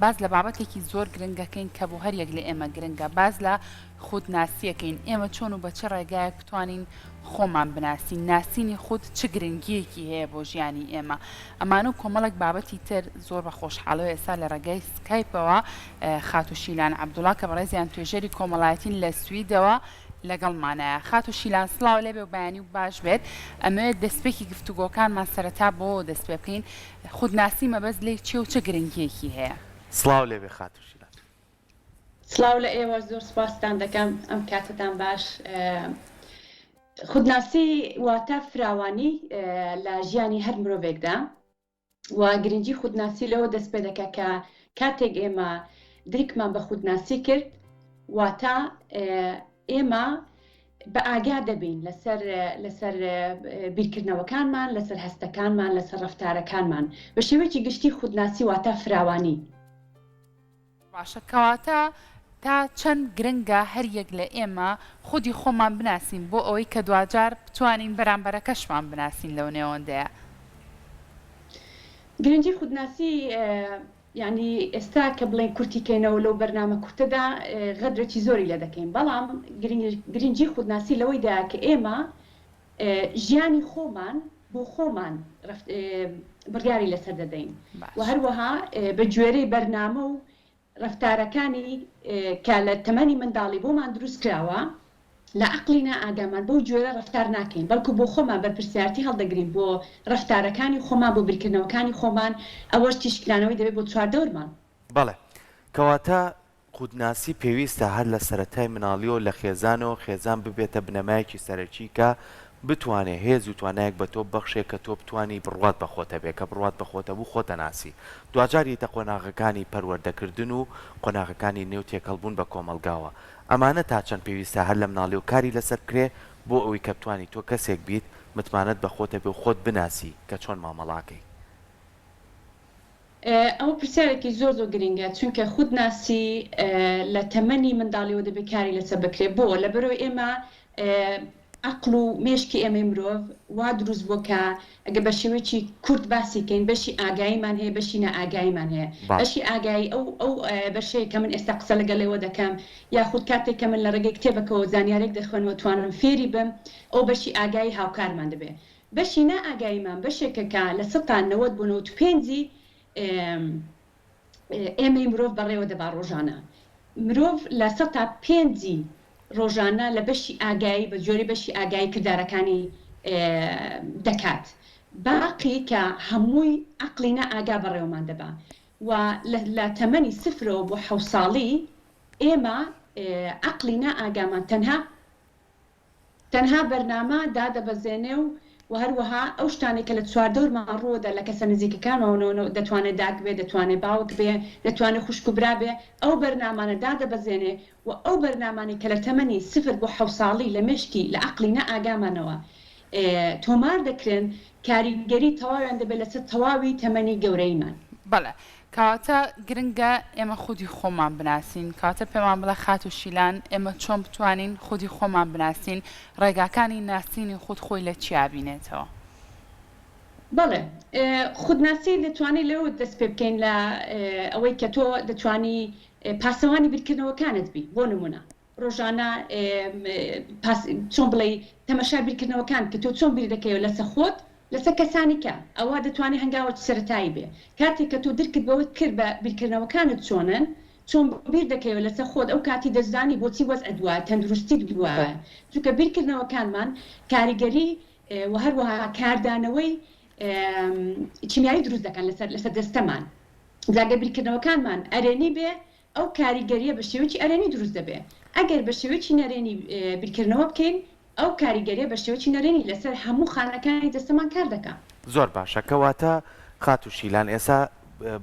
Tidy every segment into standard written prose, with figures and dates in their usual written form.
باز لە بابەتێکی زۆر گرنگەکەین کە بۆ هەر یەک لە ئێمە گرنگە باز لە خودناسیەکەین ئێمە چۆن و بە چه ڕێگایەک بتوانین خۆمان بناسین ناسینی خود چ گرنگیەکی هەیە بۆ ژیانی ئێمە ئەمانە و کۆمەڵک بابەتی تر زۆر بە خۆشحاڵەوە ئێستا لە ڕێگای سکایپەوە خاتوشیلان عەبدوڵا کە بەڕێزیان توێژەری کۆمەڵایەتین لە سویدەوە لەگەڵمانایە خاتوشیلان سڵاو لێبێ و بەیانی و باش بێت ئەمەوێت دەستپێکی گفتوگۆکانمان سەرەتا بۆ دەست پێ بکەین خودناسی مەبەست لێ چی و چه گرنگیەکی هەیە سڵاو لێبێ خاتوشیلان سڵاو لە ئێوە زۆر سپاستان دەکەم ئەم کاتتان باش خودناسی واتە فراوانی لە ژیانی هەر مرۆڤێکدا و گرنگی خودناسی لەوە دەست پێ دەکە کە کاتێک ئێمە دریکمان بە خودناسی کرد واتە ئێمە بە ئاگا دەبین لەسەر بیرکردنەوەکانمان لەسەر هەستەکانمان لەسەر ڕەفتارەکانمان بە شێوەیەکی گشتی خودناسی واتە فراوانی باشە کەواتە تا چەند گرنگە هەر یەک لە ئێمە خودی خۆمان بناسین بۆ ئەوەی کە دوجار بتوانین بەرامبەرەکەشمان بناسین لەو نێوەندەیە گرنگی خودناسی یعنی ئێستا کە بڵێن کورتیکەینەوە لەو بەرنامە کورتەدا غەدرێکی زۆری لە دەکەین بەڵام گرنگی خودناسی لەوەیدا کە ئێمە ژیانی خۆمان بۆ خۆمان بڕیاری لەسەر دەدەین و هەروەها بە گوێرەی بەرنامە و ڕەفتارەکانی کە لە تەمەنی منداڵی بۆمان دروست کراوە لە عەقلینا ئاگامان بۆ گوێرە ڕەفتار ناکەین بەڵکو بۆ خۆمان بەرپرسیارەتی هەڵدەگرین بۆ ڕەفتارەکانی خۆمان بۆ بیرکردنەوەکانی خۆمان ئەوەش تیشکلانەوەی دەبێت بۆ چواردەورمان بەڵێ کەواتە خودناسی پێویستە هەر لە سەرەتای مناڵیەوە لە خێزانەوە خێزان ببێتە بنەمایەکی سەرەکی کە بتوانێت هێز و توانایەک بە تۆ بەخشێک کە تۆ بتانی بڕوات بەخۆتە بێ کە بڕوات بەخۆتە بوو خۆتە ناسی دوجاریتە قۆناغەکانی پەروەردەکردن و قۆناغەکانی نێو تێکەڵبوون بە کۆمەلگاوە ئەمانە تا چەند پێویستە هەر لە مناڵی و کاری لەسەر کرێ بۆ ئەوەی کە بتانی تۆ کەسێک بیت متمانەت بەخۆتە بێ و خۆت بناسی کە چۆن مامەڵاکەی ئەوە پرسیارێکی زۆر زۆر گرنگە چونکە خودناسی لە تەمەنی منداڵیەوە دەبێت کاری لەسەر بکرێت بۆ لەبەرەوەی ئێمە عقل و مێشکی ئێمە مرۆڤ وا دروست بووە کە ئەگە بە شێوەیەکی کورت باسی کەین بەشی ئاگاییمان هەیە بەشی نەئاگاییمان هەیە بەشی ئاگایی ئەو بەشەیە کە من ئێستا قسە لەگەڵێەوە دەکەم یاخود کاتێک کە من لە ڕێگەی کتێبەکەەوە زانیارێک دەخوێنەوە توانم فێری بم ئەو بەشی ئاگایی هاوکارمان دەبێت بەشی نەئاگاییمان بەشێکەکە لە 90 بۆ 95 ئێمەی مرۆڤ بەڕێوە دەبا ڕۆژانە مرۆڤ لە 5 ڕۆژانە لە بەشی ئاگایی بە جۆری بەشی ئاگایی کردارەکانی دەکات باقی کە هەمووی عەقلی نەئاگا بەڕێوەمان دەبا و لە تەمەنی 0 بۆ 7 ساڵی ئێمە عەقلی نەئاگامان تەنها بەرنامە دادەبەزێنێ و هەروەها ئەو شتانێک کە لە چواردەورمان ڕووەدا لە کەسە نزیکەکانەوە دەتوانێت داک بێ دەتوانێت باوک بێ دەتوانێت خوشک و برا بێ ئەو بەرنامانە دادەبەزێنێ و ئەو بەرنامانی کە لە تەمەنی 0 بۆ 7 ساڵی لە مشکی لە عەقلی نەئاگامانەوە تۆمار دەکرێن کاریگەری تەواویان دەبێت لەسەر تەواوی تەمەنی گەورەیمان بەڵێ کەواتە گرنگە ئێمە خودی خۆمان بناسین کاتە پێمان بڵێ خاتوشیلان ئێمە چۆن بتوانین خودی خۆمان بناسین ڕێگاکانی ناسینی خود خۆی لە چیا بینێتەوە بەڵێ خودناسی دەتوانێت لەوە دەست پێ بکەین لە ئەوەی کە تۆ دەتوانی پاسەوانی بیرکردنەوەکانت بی بۆ نمونە ڕۆژانە چۆن بڵێ تەمەشای بیرکردنەوەکان کە تۆ چۆن بیر دەکەیەوە لەسەر خۆت لەسەر کەسانی کە ئەوە دەتوانێت هەنگاوە سەرەتایی بێ کاتێک کە تۆ درکت بەوەت کرد بە بیرکردنەوەکانت چۆن بیر دەکەیەوە لەسەر خۆت ئەو کاتی دەزانی بۆچی وەزع دووە تەندروستی دووە چونکە بیرکردنەوەکانمان کاریگەری و هەروەها کاردانەوەی چیمیایی دروست دەکەن لەسەر دەستەمان جاگە بیرکردنەوەکانمان ئەرێنی بێ ئەو کاریگەریە بە شێوەیەکی ئەرێنی دروست دەبێ ئەگەر بە شێوەیەکی نەرێنی بیرکردنەوە بکەین ئەو کاریگەریە بە شێوەیەکی نەرێنی لەسەر هەموو خانەکانی دەستەمان کار دەکەن زۆر باشە کەواتە خاتوشیلان ئێستا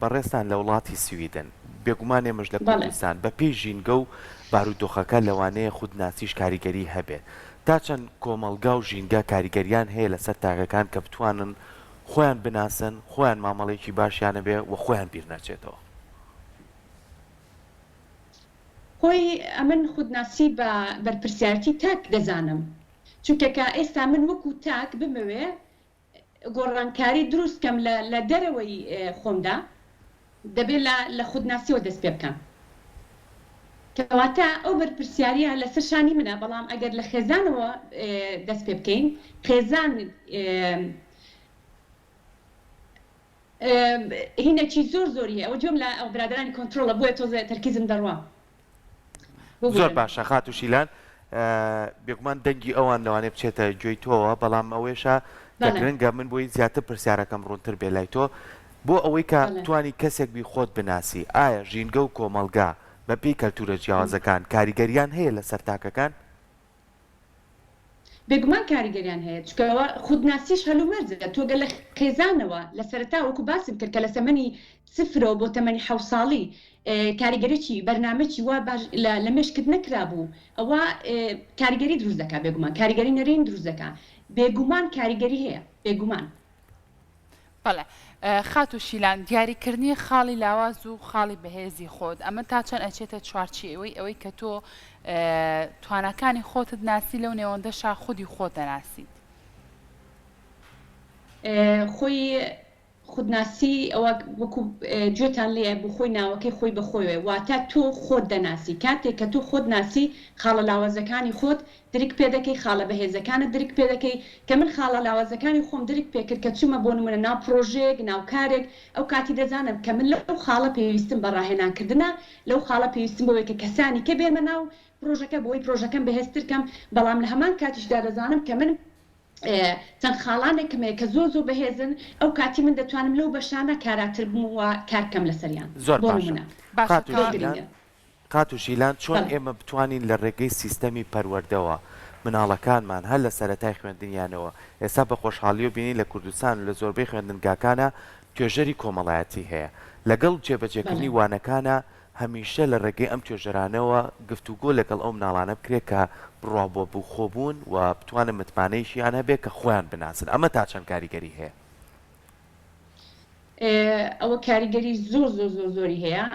بەڕێستان لە وڵاتی سویدن بێگومان ئێمەش لە کوردستان بە پێی ژینگە و بارودۆخەکە لەوانەیە خودناسیش کاریگەری هەبێت تا چەند کۆمەلگا و ژینگە کاریگەریان هەیە لەسەر تاغەکان کە بتوانن خۆیان بناسن خۆیان مامەڵێکی باشیانە بێ و خۆیان بیر نەچێتەوە خۆی ئەمن خودناسی بە بەرپرسیارەتی تاک دەزانم چونکە کە ئێستا من وەکو تاک بمەوێ گۆڕانکاری دروست کەم لە دەرەوەی خۆمدا دەبێت لە خودناسیەوە دەست پێ بکەن کەواتە ئەو بەرپرسیاریە لەسەر شانی منە بەڵام ئەگەر لە خێزانەوە دەست پێ بکەین خێزان هینەکی زۆریە ئەوە جۆم لە ئەو برادرانی کۆنتترۆلە بۆیە تۆزە تەرکیزم دەڕوا زۆر باشە خات و شیلان بێگومان دەنگی ئەوان لەوانێ بچێتە گوێی تۆوە بەڵام ئەوێشە کە گرنگە من بۆی زیاتر پرسیارەکەم ڕوونتر بێ لای تۆ بۆ ئەوەی کە توانی کەسێک بی خۆت بناسی ئایا ژینگە و کۆمەلگا بەپێی کەلتورە جیاوازەکان کاریگەریان هەیە لە سەرتاکەکان بێگومان کاریگەریان هەیە چکەوە خودناسیش هەلومەرزە تۆگە لە خێزانەوە لە سەرەتا وەکو باسم کرد کە لە سەمەنی سفرەوە بۆ تەمەنی 7 ساڵی کاریگەرێکی بەرنامەی وا لە مێشکرد نەکرا بوو ئەوە کاریگەری دروست دەکا بێگومان کاریگەری نەرین دروست دەکا بێگومان کاریگەری هەیە بێگومان بەڵێ خات و شیلان دیاریکردنی خاڵی لاواز و خاڵی بەهێزی خۆت ئەمە تا چەند ئەچێتە چوارچی ئەوەی کە تۆ توانەکانی خۆتت ناسی لەو نێوەندەشا خودی خۆت دەناسیت خۆی خودناسی ئەوە وەکو گوێتان لێ بۆ خۆی ناوەکەی خۆی بەخۆیوێ واتە تۆ خۆت دەناسی کاتێک کە تۆ خۆت ناسی خاڵە لاوازەکانی خۆت درک پێ دەکەی خاڵە بەهێزەکانت درک پێ دەکەی کە من خاڵە لاوازەکانی خۆم درک پێکرد کە چوومە بۆ نمونە ناو پرۆژێک ناوکارێک ئەو کاتی دەزانم کە من لەو خاڵە پێویستم بە ڕاهێنانکردنە لەو خاڵە پێویستم بەوەی کە کەسانی کە بێمە ناو پرۆژەکە بۆی پرۆژەکەم بەهێزترکەم بەڵام لە هەمان کاتیشدا دەزانم کە من چەند خاڵانێکمەیە کە زۆر بەهێزن ئەو کاتی من دەتوانم لەو بەشانە کاراتر بووە کارکەم لەسەریان زۆر باشە قات و شیلان چۆن ئێمە بتوانین لە ڕێگەی سیستەمی پەروەردەوە مناڵەکانمان هەر لە سەرەتای خوێندنیانەوە ئێستا بە خۆشحاڵی و بینی لە کوردستان و لە زۆربەی خوێندنگاکانە توێژەری کۆمەڵایەتی هەیە لەگەڵ جێبەجێکردنی وانەکانە هەمیشە لە ڕێگەی ئەم توێژەرانەوە گفتوگۆ لەگەڵ ئەو مناڵانە بکرێت کە بڕوا بۆ خۆبوون و بتوانن متمانەیشیان هەبێت کە خۆیان بناسن ئەمە تا چەند کاریگەری هەیە ئەوە کاریگەری زۆری هەیە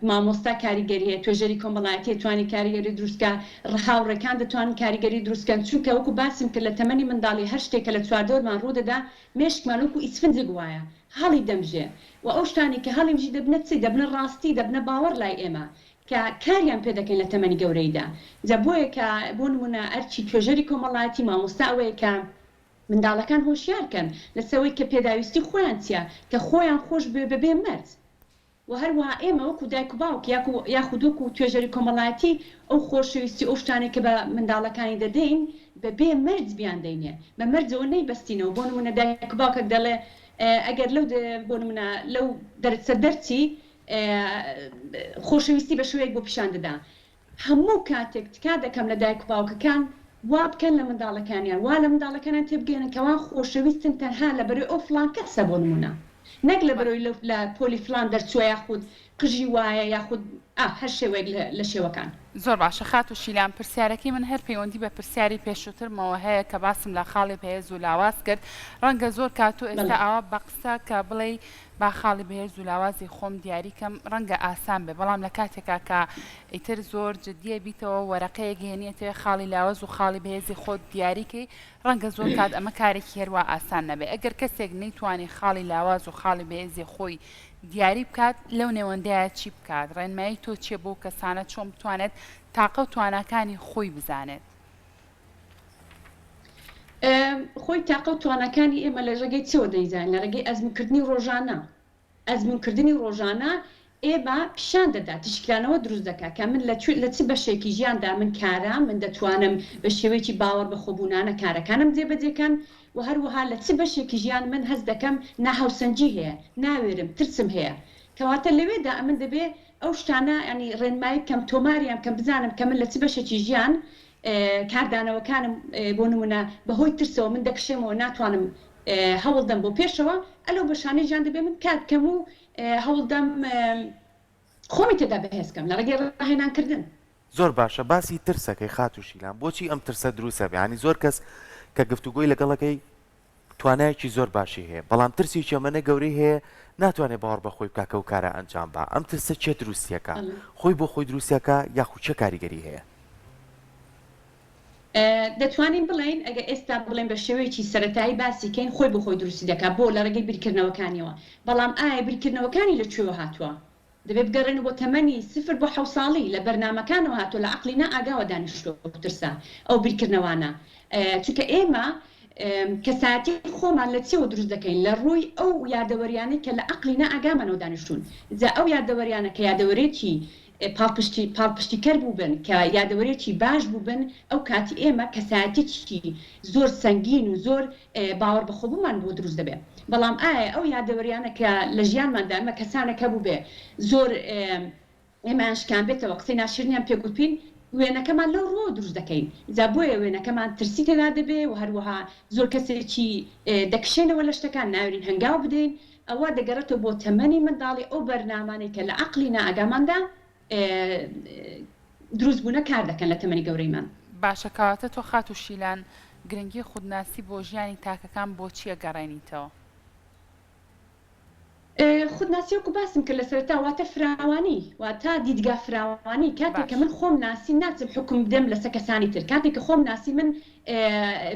مامۆستا کاریگەری هەیە توێژەری کۆمەڵایەتی توانی کاریگەری دروستکە ڕهاوڕێکان دەتوانن کاریگەری دروستکەن چونکە وەکو باسم کرد لە تەمەنی منداڵی هەر شتێکە لە چواردەوەمان ڕوودەدا مێشکمان وەکو ئیسفنجێک وایە هەڵی دەمژێ و ئەو شتانی کە هەڵیمژی دەبنە چی دەبنە ڕاستی دەبنە باوەڕ لای ئێمە کە کاریان پێ دەکەین لە تەمەنی گەورەیدا جا بۆیە کە بۆ نمونە ئەرچی توێژەری کۆمەڵایەتی مامۆستا ئەوەیە کە منداڵەکان هۆشیارکەن لەسەوەی کە پێداویستی خۆیان چیە کە خۆیان خۆش بێ مەرج و هەروەها ئێمە وەکو دایک و باوک یاخود وەکو توێژەری کۆمەڵایەتی ئەو خۆشەویستی ئەو شتانێک کە بە منداڵەکانی دەدەین بێ مەرج بیان دەینێ بە مەرجەوە نەیبەستینەوە بۆ نمونە دایک و باوکە دەڵێ ئەگەر لەو بۆ نمونە لەو دەرچی خۆشەویستی بە شوەیەک بۆ پیشان دەدا هەموو کاتێک تکا دەکەم لە دایک و باوکەکان وا بکەن لە منداڵەکانیان وا لە منداڵەکانیان تێبگەێنن کەوا خۆشەویستن تەنها لە بەرەوەی ئەو فڵان کەسە بۆ نمونە نەک لە بەرەوەی لە پۆلی فلان دەرچووە یاخود قژی وایە یاخود هەر شێوەیەک لە شێوەکان زۆر باشە خات و شیلان پرسیارەکەی من هەر پەیوەندی بە پرسیاری پێشووترمەوە هەیە کە باسم لە خاڵی بەهێز و لاواز کرد ڕەنگە زۆر کاتۆ ئێستا ئەوە بە قسە کە بڵێ با خاڵی بەهێز و لاوازی خۆم دیاریکەم ڕەنگە ئاسان بێ بەڵام لە کاتێکا کە ئیتر زۆر جدیە بیتەوە وەرەقەیەک هێنیێتێ خاڵی لاواز و خاڵی بەهێزی خۆت دیاریکەی ڕەنگە زۆر کات ئەمە کارێکی هێروا ئاسان نەبێ ئەگەر کەسێک نەیتوانی خاڵی لاواز و خاڵی بەهێزی خۆی دیاری بکات لەو نێوەندەیە چی بکات ڕێنمایی تۆ چیە بۆ کەسانە چۆن بتوانێت تاقە و توانەکانی خۆی بزانێت خۆی تاقە و توانەکانی ئێمە لە ڕێگەی چەوە دەیزانین لە ڕێگەی ئەزمکردنی ڕۆژانە ئەزمونکردنی ڕۆژانە ئێمە پیشان دەدا تشکلانەوە دروست دەکات کە من لە چ بەشێکی ژیاندا من کارە من دەتوانم بە شێوەیەکی باوەڕ بە خۆبوونانە کارەکانم جێبەجێکەن و هەروەها لە چ بەشێکی ژیان من هەست دەکەم ناهاوسەنجی هەیە ناوێرم ترسم هەیە کەواتە لەوێدا ئەمن دەبێ ئەو شتانە ینی ڕێنمایی کەم تۆماریان کەم بزانم کە من لە چ بەشێکی ژیان کاردانەوەکانم بۆ نمونە بەهۆی ترسەوە من دەکشێمەوە ناتوانم هەوڵدەم بۆ پێشەوە ئەلەو بەشانەی ژیان دەبێ من کاتکەم و هەوڵدەم خۆمی تێدا بەهێزکەم لە ڕێگەی ڕاهێنانکردن زۆر باشە باسی ترسەکەی خات و شیلان بۆچی ئەم ترسە دروستە بێ ینی زۆر کەس کە گفتوگۆی لەگەڵەکەی توانایەکی زۆر باشی هەیە بەڵام ترسی چەمەنە گەورەی هەیە ناتوانێت باوەڕ بە خۆی بکاکە و کارە ئەنجام بە ئەم ترسە چێ دروستیەکە خۆی بۆ خۆی دروستیەکە یاخود چه کاریگەری هەیە دەتوانین بڵین ئەگە ئێستا بڵێن بە شێوەیەکی سەرەتایی باسی کەین خۆی بۆ خۆی دروستی دەکات بۆ لە ڕێگەی بیرکردنەوەکانیەوە بەڵام ئایا بیرکردنەوەکانی لەکوێوە هاتووە دەبێت بگەڕێن بۆ تەمەنی 0 بۆ 7 ساڵی لە بەرنامەکانەوە هاتووە لە عەقلی نائاگاوە دانیشتووە ترسا ئەو بیرکردنەوانە چونکە ئێمە کەساتی خۆمان لە چێوە دروست دەکەین لە ڕووی ئەو یادەوەریانەی کە لە عەقلی نائاگامانەوە دانیشتوون جا ئەو یادەوەریانە کە یادەوەرێکی پاڵپشتیکەر بووبن کە یادەوەرێکی باش بووبن ئەو کاتی ئێمە کەسایەتێکی زۆر سەنگین و زۆر باوەڕ بەخۆبوومان بۆ دروست دەبێت بەڵام ئایا ئەو یادەوەریانە کە لە ژیانماندا ئەمە کەسانەکە بوو بێ زۆر ئێمە شکان بێتەوە قسەی ناشرینیان پێگوتین وێنەکەمان لەو ڕۆ دروست دەکەین جا بۆیە وێنەکەمان ترسی تێدا دەبێ و هەروەها زۆر کەسێکی دەکشێنەوە لە شتەکان ناوێرین هەنگاو بدەین ئەوە دەگەڕێتەوە بۆ تەمەنی منداڵی ئەو بەرنامانەی کە لە عەقلی نائاگاماندا دروست بوونە کار دەکەن لە تەمەنی گەورەیمان باشە کەواتە تۆ خات و شیلان گرنگی خودناسی بۆ ژیانی تاکەکان بۆ چییە گەڕێنیتەوە خودناسی وەکو باسم کرد لە سەرەتا واتە فراوانی واتە دیدگا فراوانی کاتێک کە من خۆم ناسی ناچم حکم بدەم لەسەر کەسانی تر کاتێک کە خۆم ناسی من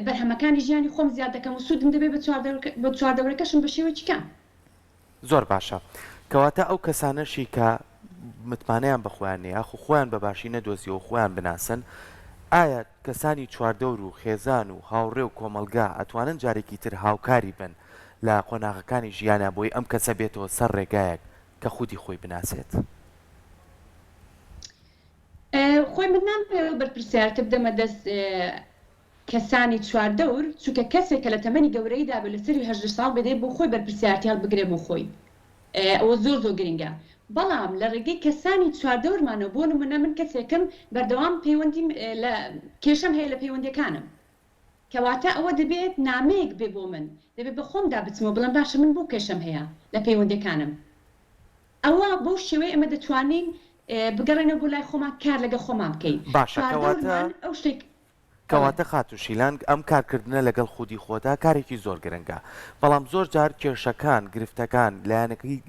بەرهەمەکانی ژیانی خۆم زیاد دەکەم و سوودم دەبێت بە چواردەوەرەکەشم بە شێوەیەکی کام زۆر باشە کەواتە ئەو کەسانەشی کە متمانەیان بەخۆیان نیە ئەخو خۆیان بە باشی نەدۆزیەوە خۆیان بناسن ئایا کەسانی چواردەور و خێزان و هاوڕێ و کۆمەلگا ئەتوانن جارێکی تر هاوکاری بن لە قۆناغەکانی ژیانە بۆی ئەم کەسە بێتەوە سەر ڕێگایەک کە خودی خۆی بناسێت خۆی من نامپێ بەرپرسیارتە بدەمە دەست کەسانی چواردەور چونکە کەسێک کە لە تەمەنی گەورەیدا بێ لە سەری 18 ساڵ بێدێ بۆ خۆی بەرپرسیارتی هەڵبگرێ بۆ خۆی ئەوە زۆر زۆر گرنگە بەڵام لە ڕێگەی کەسانی چواردەورمانەوە بۆ نمونە من کەسێکم بەردەوام پەیوەندیم لە کێشەم هەیە لە پەیوەندیەکانم کەواتە ئەوە دەبێت نامەیەک بێ بۆ من دەبێت بە خۆمدا بچمەوە بڵم باشە من بۆ کێشەم هەیە لە پەیوەندیەکانم ئەوە بۆ شێوەیە ئەمە دەتوانین بگەڕێنەوە بۆ لای خۆمان کار لەگە خۆمان بکەین باشە ئەو شتێک کەواتە خات و شیلان ئەم کارکردنە لەگەڵ خودی خۆدا کارێکی زۆر گرنگە بەڵام زۆر جار کێشەکان گرفتەکان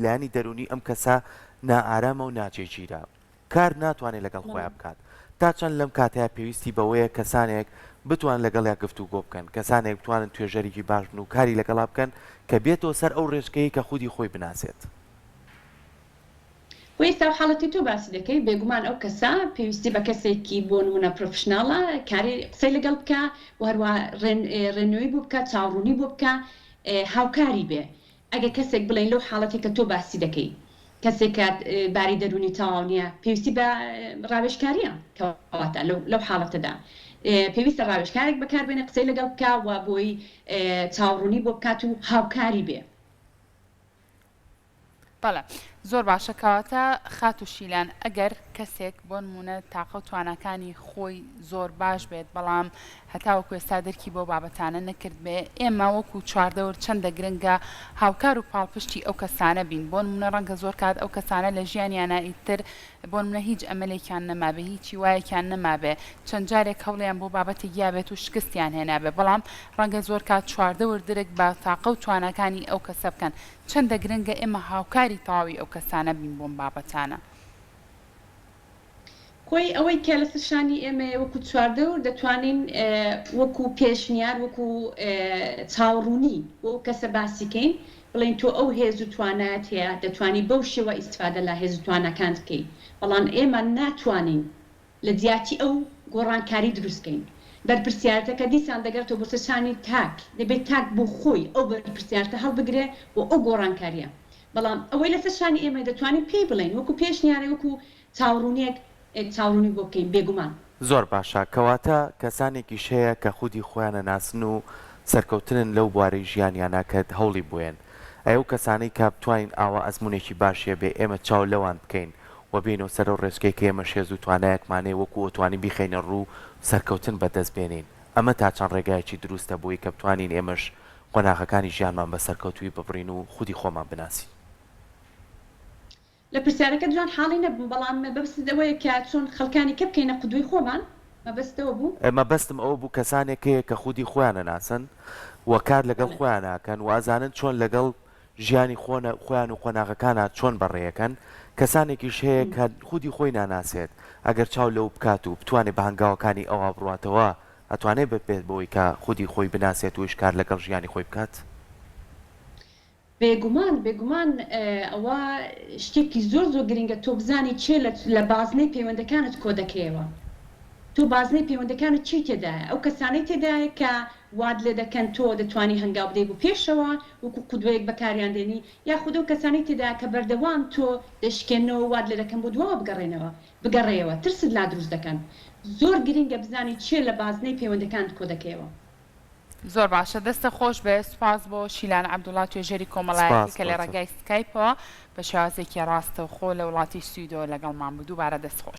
لایەنی دەرونی ئەم کەسە نائارامە و ناچێگیرە کار ناتوانێت لەگەڵ خۆیان بکات تا چەند لەم کاتەیە پێویستی بەوەیە کەسانێک بتوان لەگەڵ گفتوگۆ بکەن کەسانێک بتوانن توێژەرێکی باش بن و کاری لەگەڵا بکەن کە بێتەوە سەر ئەو ڕێژگەی کە خودی خۆی بناسێت ئێستا حاڵەتی تۆ باسی دەکەی بێگومان ئەو کەسە پێویستی بە کەسێکی بۆ نمونە پرۆفشناڵە کاری قسەی لەگەڵ بکە و هەروە ڕێنەوەی بۆ بکە چاوڕوونی بۆ بکە هاوکاری بێ ئەگە کەسێک بڵێن لەو حاڵەتی کە تۆ باسی دەکەی کەسێک باری دەرونی تەواو نییە پێویستی بە ڕاوێژکاریە کەواتە لەو حاڵەتەدا پێویستە ڕاوێژکارێک بەکاربێنێ قسەی لەگەڵ بکە و بۆی چاوڕوونی بۆ بکات و هاوکاری بێ بەڵێ زۆر باشە کەواتە خات و شیلان ئەگەر کەسێک بۆ نمونە تاقە و توانەکانی خۆی زۆر باش بێت بەڵام هەتاوەکو ئێستا دەرکی بۆ بابەتانە نەکرد بێ ئێمە وەکو چواردەور چەندە گرنگە هاوکار و پاڵپشتی ئەو کەسانە بین بۆ نمونە ڕەنگە زۆر کات ئەو کەسانە لە ژیانیانە ئیتر بۆ نمونە هیچ ئەمەلێکیان نەمابێ هیچی وایەکیان نەمابێ چەند جارێک هەوڵیان بۆ بابەتی گیابێت و شکستیان هێنابێ بەڵام ڕەنگە زۆر کات چواردەور درێک بە تاقە و توانەکانی ئەو کەسە بکەن چەندە گرنگە ئێمە هاوکاری تەواوی ئەو کەسانە بین بۆم بابەتانە خۆی ئەوەی کە لە سەرشانی ئێمە وەکو چواردەور دەتوانین وەکو پێشنیار وەکو چاوڕوونی بۆ کەسە باسیکەین بڵین تۆ ئەو هێز و توانایەت هەیە دەتوانی بەو شێوە ئیسفادە لە هێز و توانەکان بکەیت بەڵام ئێمە ناتوانین لە جیاتی ئەو گۆڕانکاری دروستکەین بەرپرسیارەتەکە دیسان دەگەڕێتەوە بۆ سەرشانی تاک دەبێت تاک بۆ خۆی ئەو بەرپرسیارەتە هەڵبگرێ بۆ ئەو گۆڕانکاریە بەڵام ئەوەی لە سەرشانی ئێمە دەتوانین پێی بڵین وەکو پێشنیارە وەکو چاوڕوونیەک چاوڕوونی بۆ بکەین بێگومان زۆر باشە کەواتە کەسانێکی شەیە کە خودی خۆیانە ناسن و سەرکەوتنن لەو بوارەی ژیانیانە کە هەوڵی بووێن ئەو کەسانەی کە بتوانین ئاوا ئەزمونێکی باشیە بێ ئێمە چاو لەوان بکەین و بینەوە سەر و ڕێژگەی کە ئێمە شێز و توانایەکمانەیە وەکو ئۆتوانی بیخەینە ڕوو سەرکەوتن بەدەست بێنین ئەمە تا چەند ڕێگایەکی دروستە بووی کە بتوانین ئێمەش قۆناغەکانی ژیانمان بە سەرکەوتوی ببڕین و خودی خۆمان بناسی لە پرسیارەکە جوان حاڵی نەبوو بەڵام بەبستەوەیە کە چۆن خەڵکانی کە بکەینە قودوی خۆمان مەبەستەوە بوو مەبەستم ئەوە بوو کەسانێکەیە کە خودی خۆیانە ناسن و کار لەگەڵ خۆیان ناکەن و ئازانن چۆن لەگەڵ ژیانی خۆیان و قۆناغەکانە چۆن بەڕێیەکەن کەسانێکیش هەیە کە خودی خۆی ناناسێت ئەگەر چاو لەو بکات و بتوانێت بە هەنگاوەکانی ئەوە بڕاتەوە ئەتوانێت بپێت بەوەی کە خودی خۆی بناسێت و ئشکار لەگەڵ ژیانی خۆی بکات؟ بێگومان ئەوە شتێکی زۆر گرنگە تۆ بزانی چێ لە بازنەی پەیوەندەکانت کۆ دەکەیەوە. تۆ بازنەی پەیوەندەکانت چی تێدایە؟ ئەو کەسانەی تێدایە کە واد لێ دەکەن تۆ دەتوانی هەنگاو بدەیت بۆ پێشەوە وەکو قودوەیەک بەکاریان دێنی، یاخود ئەو کەسانی تێدایە کە بەردەوام تۆ دەشکێنەوە واد لێ دەکەن بۆ دووە بگەڕێەوە ترست لا دروست دەکەن. زۆر گرنگە بزانی چێ لە بازنەی پەیوەندەکانت کۆ دەکەیەوە. زۆر باشە، دەستە خۆش بێ. سوپاس بۆ شیلان عەبدوڵڵا توێژەری کۆمەڵایەتی کە لە ڕێگای سکایپەوە بە شێوازێکی ڕاستەوخۆ لە وڵاتی سویدۆ لەگەڵمان بوو. دووبارە دەست خۆش.